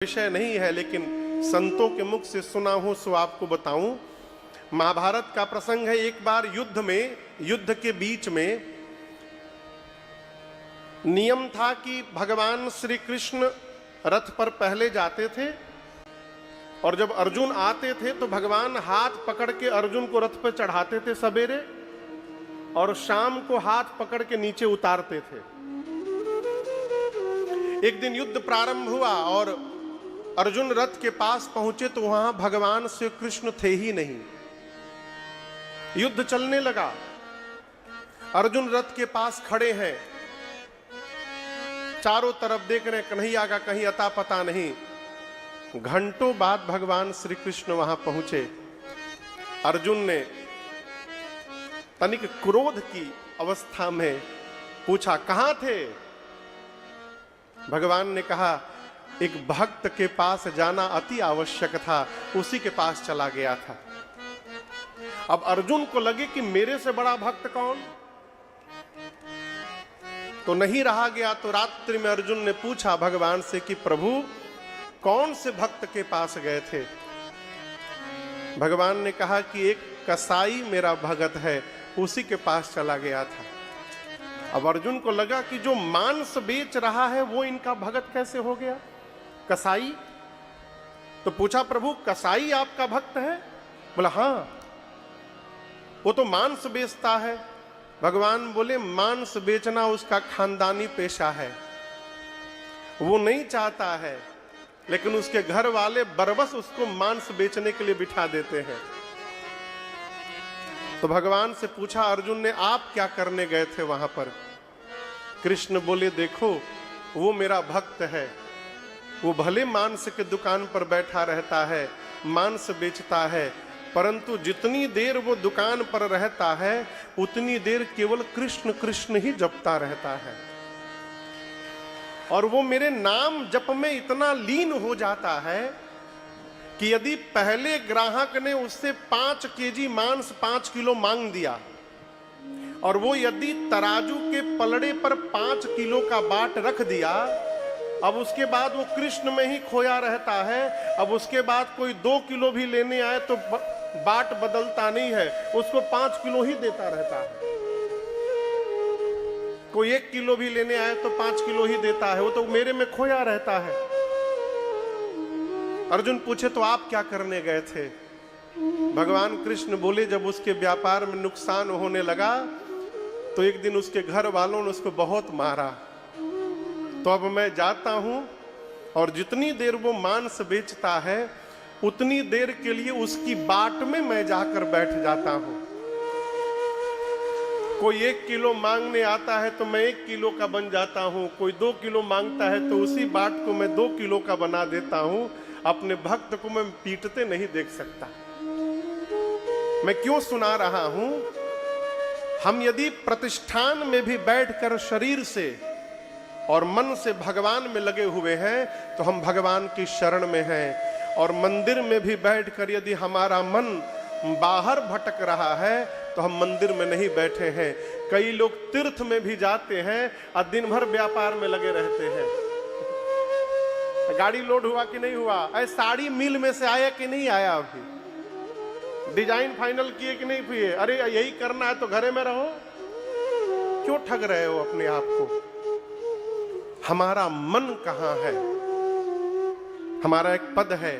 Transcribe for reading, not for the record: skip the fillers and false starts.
विषय नहीं है, लेकिन संतों के मुख से सुना हूं सो आपको बताऊं। महाभारत का प्रसंग है। एक बार युद्ध के बीच में नियम था कि भगवान श्री कृष्ण रथ पर पहले जाते थे और जब अर्जुन आते थे तो भगवान हाथ पकड़ के अर्जुन को रथ पर चढ़ाते थे सवेरे, और शाम को हाथ पकड़ के नीचे उतारते थे। एक दिन युद्ध प्रारंभ हुआ और अर्जुन रथ के पास पहुंचे तो वहां भगवान श्री कृष्ण थे ही नहीं। युद्ध चलने लगा। अर्जुन रथ के पास खड़े हैं, चारों तरफ देख रहे, कन्हैया का कहीं अता पता नहीं। घंटों बाद भगवान श्री कृष्ण वहां पहुंचे। अर्जुन ने तनिक क्रोध की अवस्था में पूछा, कहां थे? भगवान ने कहा, एक भक्त के पास जाना अति आवश्यक था, उसी के पास चला गया था। अब अर्जुन को लगे कि मेरे से बड़ा भक्त कौन, तो नहीं रहा गया। तो रात्रि में अर्जुन ने पूछा भगवान से कि प्रभु कौन से भक्त के पास गए थे? भगवान ने कहा कि एक कसाई मेरा भगत है, उसी के पास चला गया था। अब अर्जुन को लगा कि जो मांस बेच रहा है वो इनका भगत कैसे हो गया, कसाई? तो पूछा, प्रभु कसाई आपका भक्त है? बोला हाँ, वो तो मांस बेचता है। भगवान बोले, मांस बेचना उसका खानदानी पेशा है, वो नहीं चाहता है, लेकिन उसके घर वाले बरबस उसको मांस बेचने के लिए बिठा देते हैं। तो भगवान से पूछा अर्जुन ने, आप क्या करने गए थे वहां पर? कृष्ण बोले, देखो वो मेरा भक्त है, वो भले मांस के दुकान पर बैठा रहता है, मांस बेचता है, परंतु जितनी देर वो दुकान पर रहता है उतनी देर केवल कृष्ण कृष्ण ही जपता रहता है, और वो मेरे नाम जप में इतना लीन हो जाता है कि यदि पहले ग्राहक ने उससे 5 केजी मांस 5 किलो मांग दिया और वो यदि तराजू के पलड़े पर 5 किलो का बाट रख दिया, अब उसके बाद वो कृष्ण में ही खोया रहता है। अब उसके बाद कोई 2 किलो भी लेने आए तो बाट बदलता नहीं है, उसको 5 किलो ही देता रहता है। कोई 1 किलो भी लेने आए तो 5 किलो ही देता है, वो तो मेरे में खोया रहता है। अर्जुन पूछे, तो आप क्या करने गए थे? भगवान कृष्ण बोले, जब उसके व्यापार में नुकसान होने लगा तो एक दिन उसके घर वालों ने उसको बहुत मारा, तो अब मैं जाता हूं और जितनी देर वो मांस बेचता है उतनी देर के लिए उसकी बाट में मैं जाकर बैठ जाता हूं। कोई 1 किलो मांगने आता है तो मैं 1 किलो का बन जाता हूं, कोई 2 किलो मांगता है तो उसी बाट को मैं 2 किलो का बना देता हूं। अपने भक्त को मैं पीटते नहीं देख सकता। मैं क्यों सुना रहा हूं? हम यदि प्रतिष्ठान में भी बैठकर शरीर से और मन से भगवान में लगे हुए हैं तो हम भगवान की शरण में हैं, और मंदिर में भी बैठकर यदि हमारा मन बाहर भटक रहा है तो हम मंदिर में नहीं बैठे हैं। कई लोग तीर्थ में भी जाते हैं और दिन भर व्यापार में लगे रहते हैं। गाड़ी लोड हुआ कि नहीं हुआ, अरे साड़ी मिल में से आया कि नहीं आया, अभी डिजाइन फाइनल किए कि नहीं किए, अरे यही करना है तो घरे में रहो। क्यों ठग रहे हो अपने आप को? हमारा मन कहां है? हमारा एक पद है,